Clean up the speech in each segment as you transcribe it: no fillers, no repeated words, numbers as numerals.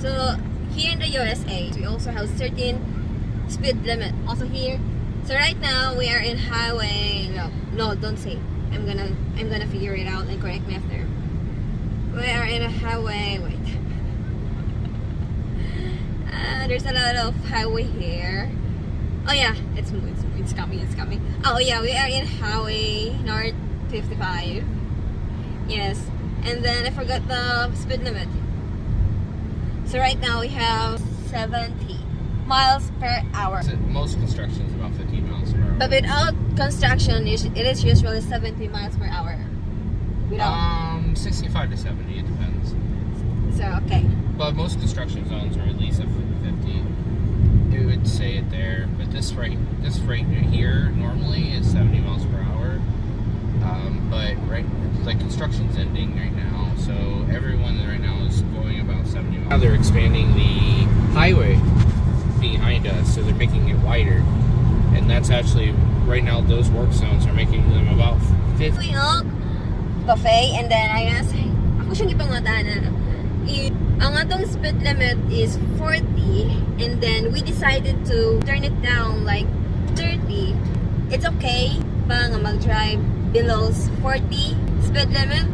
So here in the USA, we also have certain speed limit. Also here. So right now we are in highway. No, don't say. I'm gonna figure it out and correct me after. We are in a highway. Wait. There's a lot of highway here. Oh yeah, it's coming. Oh yeah, we are in highway North 55. Yes, and then I forgot the speed limit. So right now we have 70 miles per hour. Most construction is about 15 miles per hour. But without construction, it is usually 70 miles per hour. Without 65 to 70, it depends. So okay. But most construction zones are at least at 50. It would say it there, but this right here normally is 70 miles per hour. But like construction's ending right now, so everyone right now is going about 70 miles. Now they're expanding the highway behind us, so they're making it wider, and that's actually right now those work zones are making them about 50. Buffet, and then I asked, ako siyang ipangatanan. Ang atong speed limit is 40, and then we decided to turn it down like 30. It's okay ba nga mag-drive below 40 speed limit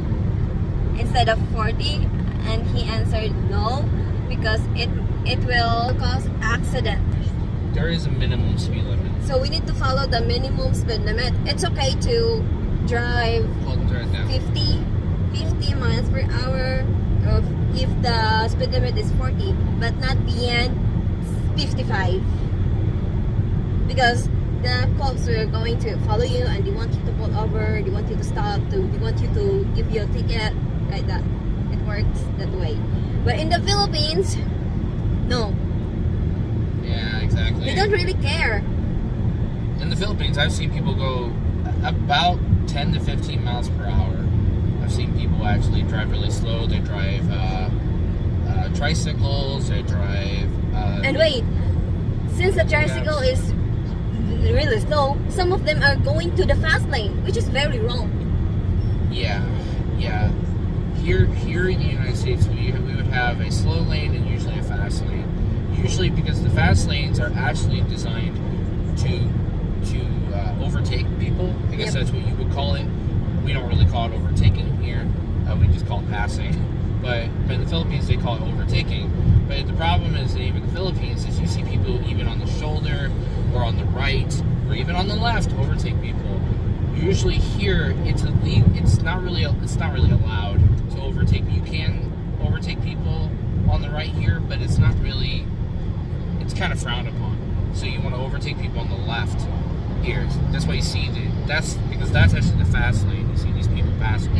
instead of 40? And he answered no, because it will cause accident. There is a minimum speed limit. So we need to follow the minimum speed limit. It's okay to drive 50 miles per hour if the speed limit is 40, but not beyond 55, because the cops are going to follow you and they want you to pull over, they want you to stop, they want you to give you a ticket, like that. It works that way. But in the Philippines, no. Yeah, exactly. They don't really care. In the Philippines, I've seen people go about 10 to 15 miles per hour. I've seen people actually drive really slow. They drive tricycles. They drive. And wait, since the tricycle is really slow, some of them are going to the fast lane, which is very wrong. Yeah. Here in the United States, we would have a slow lane and usually a fast lane. Usually because the fast lanes are actually designed to overtake people. I guess that's what you would call it. We don't really call it overtaking here. We just call it passing. But in the Philippines, they call it overtaking. But the problem is, even in the Philippines, is you see people even on the shoulder or on the right or even on the left overtake people. Usually here, it's not really allowed to overtake. You can overtake people on the right here, but it's not really. It's kind of frowned upon. So you want to overtake people on the left here. That's why you see that's because that's actually the fast lane. You see these people passing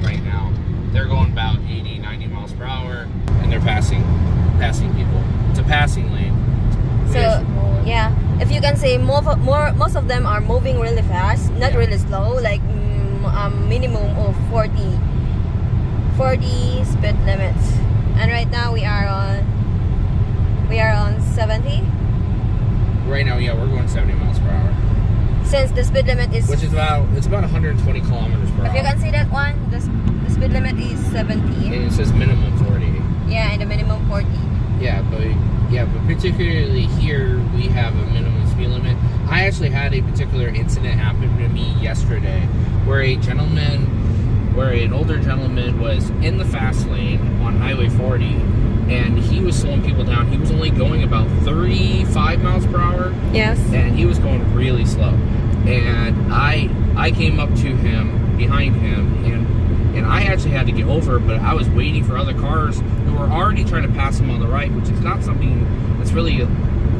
right now. They're going about 80, 90 miles per hour, and they're passing people. It's a passing lane. So yeah, if you can say most of them are moving really fast, not really slow, like minimum of 40 speed limits. And right now we are on 70. Right now, yeah, we're going 70 miles per hour. Since the speed limit is, which is about 120 kilometers per hour. If you can see that one, the speed limit is 70. And it says minimum 40. Yeah, and the minimum 40. Yeah, but particularly here we have a minimum speed limit. I actually had a particular incident happen to me yesterday, where an older gentleman was in the fast lane on Highway 40, and he was slowing people down. He was only going about 35 miles per hour. Yes. And he was going really slow. And I came up to him, behind him, and I actually had to get over, but I was waiting for other cars who were already trying to pass him on the right, which is not something that's really,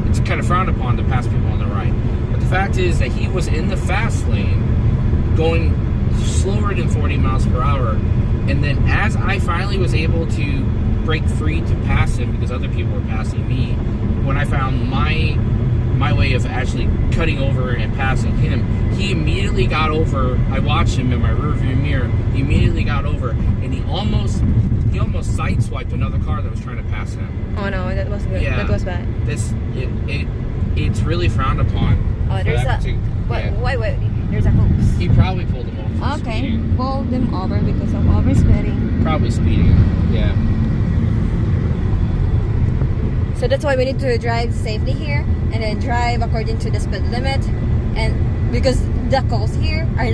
it's kind of frowned upon to pass people on the right. But the fact is that he was in the fast lane, going slower than 40 miles per hour, and then as I finally was able to break free to pass him, because other people were passing me, when I found my way of actually cutting over and passing him, he immediately got over. I watched him in my rearview mirror. He immediately got over, and he almost sideswiped another car that was trying to pass him. Oh no, that was good. Yeah, that was bad. It's really frowned upon. Oh, there's wait, there's a hoops. He probably pulled him over. Okay, speeding. pulled them over because of overspeeding. Probably speeding. Yeah. So that's why we need to drive safely here, and then drive according to the speed limit. And because the cops here are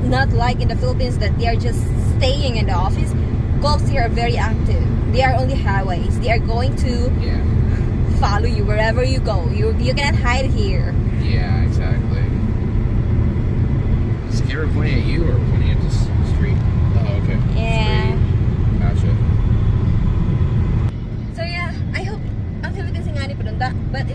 not like in the Philippines that they are just staying in the office. Cops here are very active. They are on the highways. They are going to follow you wherever you go. You cannot hide here. Yeah, exactly. Is the camera pointing at you or pointing at the street? Oh, okay. Yeah. Street. Gotcha. So yeah, I hope ang Philippines nga ni padunta, but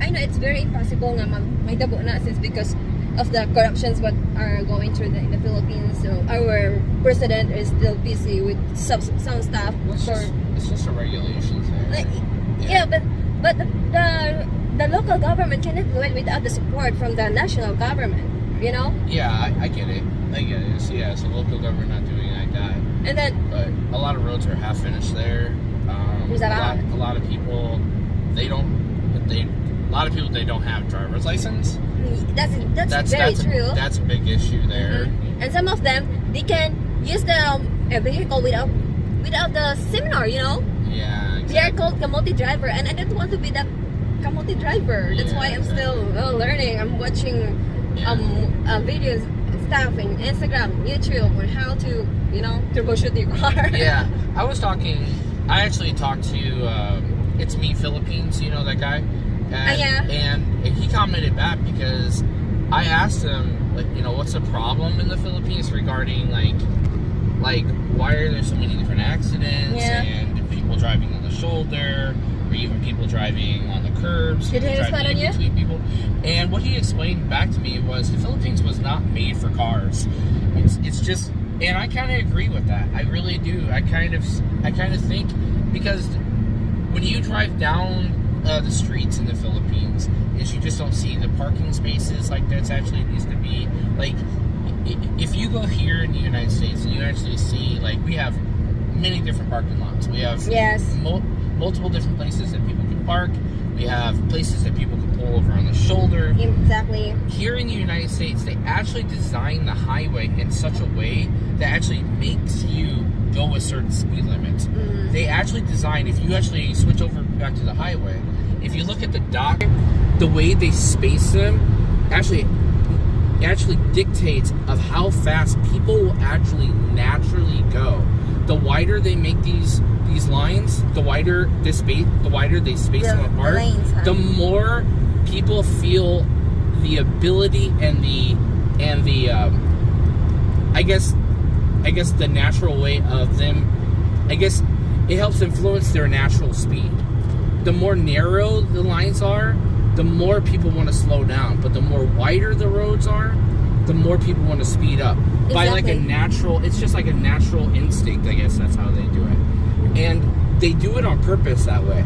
I know it's very impossible nga may dabo na since because of the corruptions what are going through in the Philippines. So our president is still busy with some stuff. It's just a regulations there. Like, but the local government cannot do it without the support from the national government. You know? Yeah, I get it. So yeah, so local government not doing like that. And then, but a lot of roads are half finished there. A lot of people they don't have driver's license. That's very true. That's a big issue there. And some of them they can use the vehicle without the seminar. You know? Yeah. Exactly. They are called kamote driver, and I don't want to be that kamote driver. That's why I'm still learning. I'm watching videos stuff in Instagram, YouTube on how to troubleshoot your car. Yeah, I actually talked to It's Me Philippines, you know that guy? And he commented back because I asked him, like, what's the problem in the Philippines regarding like why are there so many different accidents and people driving on the shoulder or even people driving on the curbs, Did he respond on you? between people. And what he explained back to me was the Philippines was not made for cars. It's just, and I kind of agree with that. I really do. I kind of think because when you drive down the streets in the Philippines, is you just don't see the parking spaces like that's actually needs to be. Like, if you go here in the United States and you actually see, like, we have many different parking lots. We have multiple different places that people can park. We have places that people can pull over on the shoulder. Exactly. Here in the United States, they actually design the highway in such a way that actually makes you go a certain speed limit. They actually design, if you actually switch over back to the highway, if you look at the dock, the way they space them actually dictates of how fast people will actually naturally go. The wider they make these lines, the wider they space them apart, the more people feel the ability and the I guess the natural way of them. I guess it helps influence their natural speed. The more narrow the lines are, the more people want to slow down. But the more wider the roads are, the more people want to speed up. Exactly. By like a natural, it's just like a natural instinct, I guess that's how they do it. And they do it on purpose that way.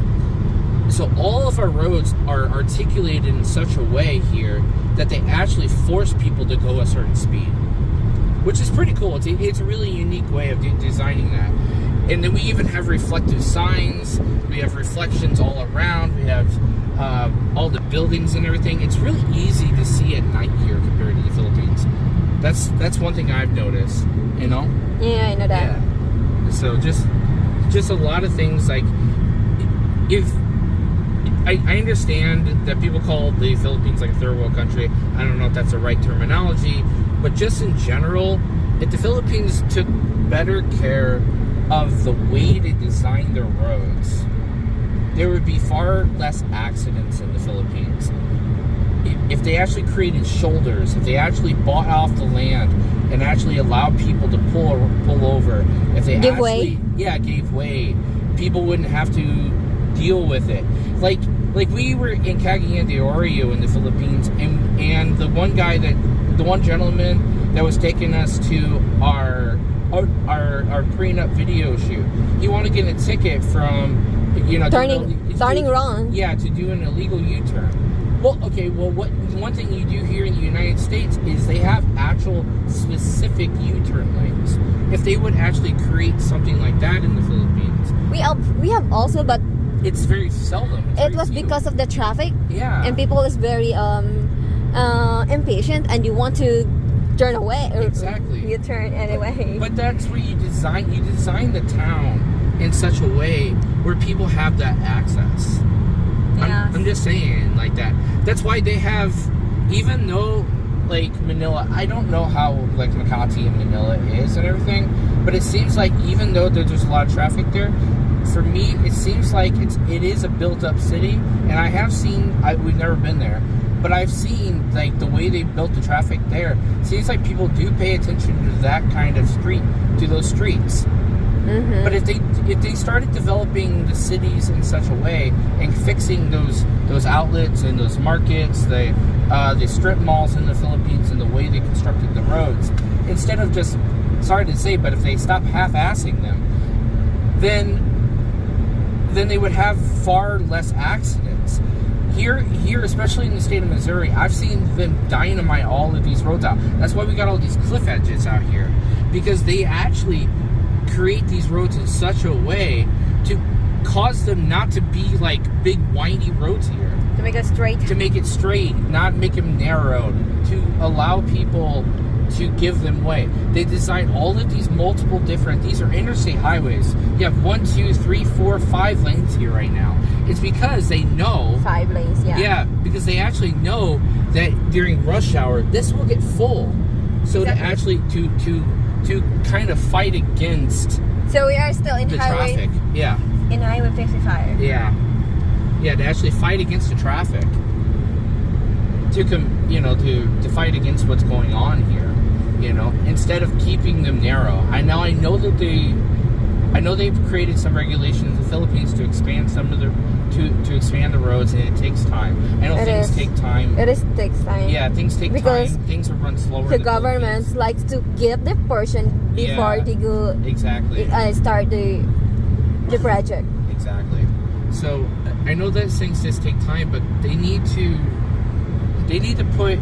So all of our roads are articulated in such a way here that they actually force people to go a certain speed, which is pretty cool. It's a really unique way of designing that. And then we even have reflective signs. We have reflections all around. We have all the buildings and everything. It's really easy to see at night here compared to the Philippines. That's one thing I've noticed, you know? Yeah, I know that. Yeah. So just a lot of things, like, if I understand that people call the Philippines like a third world country. I don't know if that's the right terminology, but just in general, if the Philippines took better care of the way they design their roads, there would be far less accidents in the Philippines. If they actually created shoulders, if they actually bought off the land and actually allowed people to pull over, if they gave way, people wouldn't have to deal with it. Like we were in Cagayan de Oro in the Philippines, and the one gentleman that was taking us to our prenup video shoot, he wanted to get a ticket from turning wrong. Yeah, to do an illegal U-turn. Well, okay. Well, one thing you do here in the United States is they have actual specific U-turn lanes. If they would actually create something like that in the Philippines, we have also, but it's very seldom. It was because of the traffic. Yeah. And people is very impatient, and you want to turn away. Or exactly. You turn anyway. But that's where you design the town in such a way where people have that access. Yeah. I'm just saying like that. That's why they have, even though like Manila, I don't know how like Makati and Manila is and everything, but it seems like even though there's a lot of traffic there, for me it seems like it is a built up city. And I have seen, we've never been there, but I've seen like the way they built the traffic there. It seems like people do pay attention to that kind of street, to those streets. Mm-hmm. But if they started developing the cities in such a way and fixing those outlets and those markets, the strip malls in the Philippines, and the way they constructed the roads, instead of just, sorry to say, but if they stop half-assing them, then they would have far less accidents. Here, especially in the state of Missouri, I've seen them dynamite all of these roads out. That's why we got all these cliff edges out here, because they actually create these roads in such a way to cause them not to be like big windy roads here. To make it straight. To make it straight, not make them narrowed, to allow people to give them way. They design all of these multiple different, these are interstate highways. You have 1, 2, 3, 4, 5 lanes here right now. It's because they know 5 lanes, yeah. Yeah, because they actually know that during rush hour this will get full. So exactly. to actually to kind of fight against So we are still in the highway traffic. Yeah. in Highway 55. Yeah. Yeah, to actually fight against the traffic. To fight against what's going on here, instead of keeping them narrow. I know they've created some regulations in the Philippines to expand some of to expand the roads, and it takes time. I know things take time. It takes time. Yeah, things take because time. Things will run slower. The government likes to get the portion before they go start the project. Exactly. So I know that things just take time, but they need to put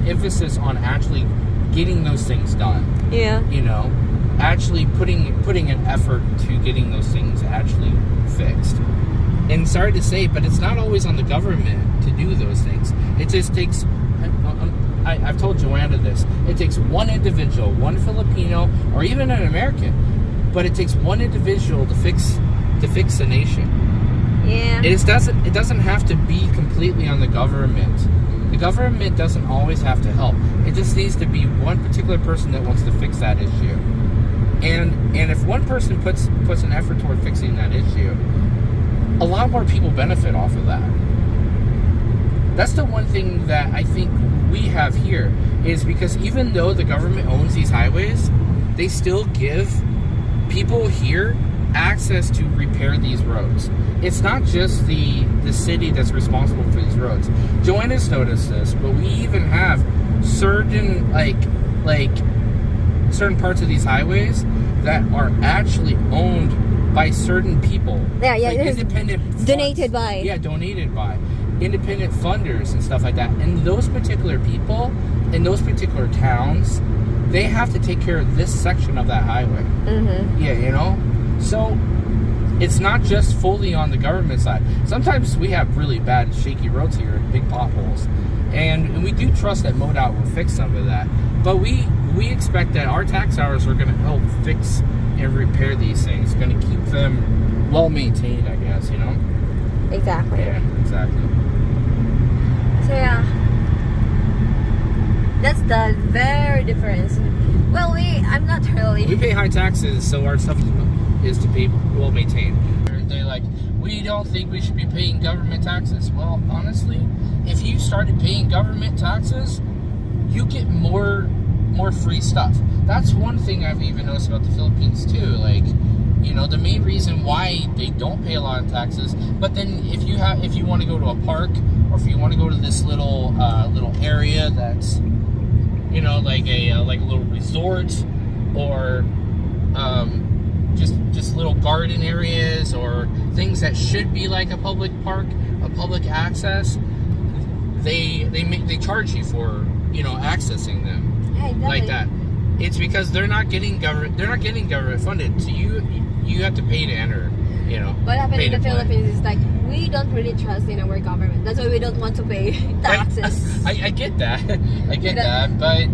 emphasis on actually getting those things done. Yeah. Actually putting an effort to getting those things actually fixed. And sorry to say, but it's not always on the government to do those things. It just takes, I've told Joanna this, it takes one individual, one Filipino, or even an American, but it takes one individual to fix the nation. Yeah. It doesn't have to be completely on the government. The government doesn't always have to help. It just needs to be one particular person that wants to fix that issue. And if one person puts an effort toward fixing that issue, a lot more people benefit off of that. That's the one thing that I think we have here, is because even though the government owns these highways, they still give people here access to repair these roads. It's not just the city that's responsible for these roads. Joanna's noticed this, but we even have certain certain parts of these highways that are actually owned by certain people. Yeah, independent donated by. Yeah, donated by independent funders and stuff like that. And those particular people in those particular towns, they have to take care of this section of that highway. Mm-hmm. Yeah, So it's not just fully on the government side. Sometimes we have really bad, shaky roads here, big potholes. And we do trust that MoDOT will fix some of that. But we expect that our tax dollars are going to help fix and repair these things. Going to keep them well maintained, I guess, Exactly. Yeah, exactly. So yeah, that's the very difference. Well, I'm not really. We pay high taxes, so our stuff is to be well maintained. They're like, we don't think we should be paying government taxes. Well, honestly, if you started paying government taxes, you get more free stuff. That's one thing I've even noticed about the Philippines too. Like, the main reason why they don't pay a lot of taxes, but then if you want to go to a park, or if you want to go to this little area that's like a little resort, or just little garden areas, or things that should be like a public park, a public access, they charge you for accessing them. Yeah, exactly. Like that. It's because they're not getting government funded, so you have to pay to enter. What happened in the play. Philippines is like we don't really trust in our government. That's why we don't want to pay taxes. I get that. I get that, but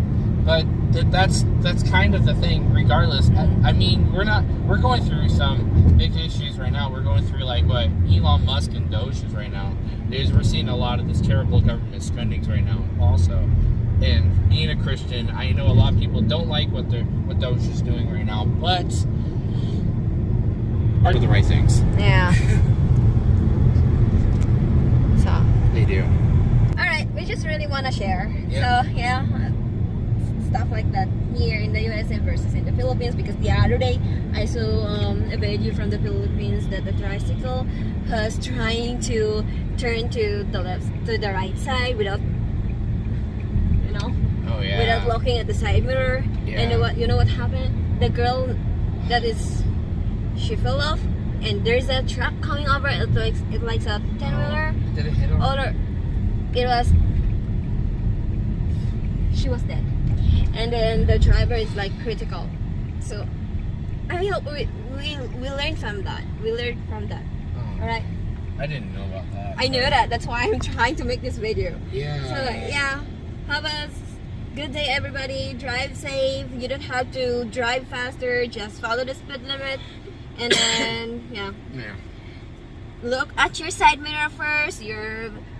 But that's kind of the thing. Regardless, I mean, we're going through some big issues right now. We're going through like what Elon Musk and Doge is right now. We're seeing a lot of this terrible government spendings right now, also. And being a Christian, I know a lot of people don't like what Doge is doing right now, but are the right things. Yeah. So They do. all right, we just really want to share. Yeah. So yeah, stuff like that here in the USA versus in the Philippines, because the other day I saw a video from the Philippines that the tricycle was trying to turn to the left, to the right side without, Oh yeah. without looking at the side mirror. Yeah. And you know what happened? The girl she fell off, and there's a truck coming over. It likes a 10-wheeler. Did it hit her? Or she was dead, and then the driver is like critical. So I hope we learn from that. Oh, All right. I didn't know about that. I know that. That's why I'm trying to make this video. Yeah. So yeah, have a good day, everybody. Drive safe. You don't have to drive faster. Just follow the speed limit, and then yeah. Look at your side mirror first.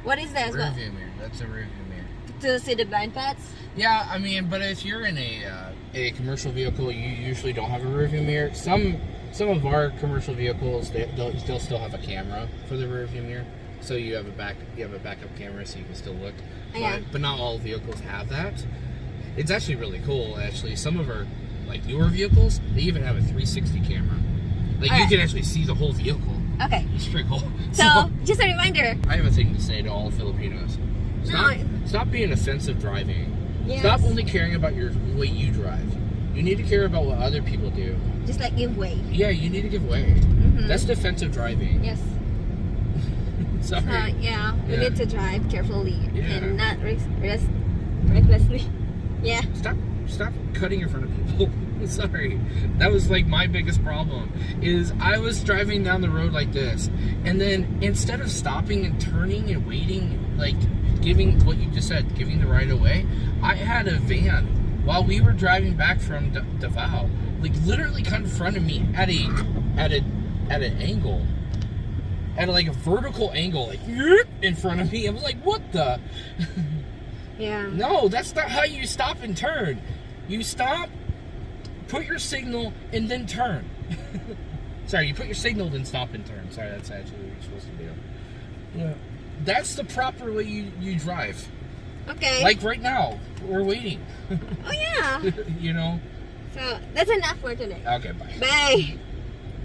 What is this? Rear view mirror. That's a rear view mirror. To see the blind spots. Yeah, I mean, but if you're in a commercial vehicle, you usually don't have a rear view mirror. Some of our commercial vehicles, they'll still have a camera for the rear view mirror, so you have a backup camera, so you can still look. Yeah. But not all vehicles have that. It's actually really cool. Actually, some of our like newer vehicles, they even have a 360 camera. Like you can actually see the whole vehicle. Okay. It's pretty cool. So just a reminder. I have a thing to say to all Filipinos. Stop being offensive driving. Yes. Stop only caring about the way you drive. You need to care about what other people do. Just like give way. Yeah, you need to give way. Mm-hmm. That's defensive driving. Yes. Sorry. We need to drive carefully and not recklessly. Yeah. Stop cutting in front of people. Sorry. That was like my biggest problem. Is I was driving down the road like this, and then instead of stopping and turning and waiting, like giving what you just said, giving the right of way, I had a van while we were driving back from Davao, like literally confronted me at an angle, at like a vertical angle, like in front of me. I was like, what the? Yeah. No, that's not how you stop and turn. You stop, put your signal, and then turn. Sorry, you put your signal, then stop and turn. Sorry, that's actually what you're supposed to do. Yeah. That's the proper way you drive. Okay. Like right now, we're waiting. Oh yeah. You know? So that's enough for today. Okay, bye. Bye.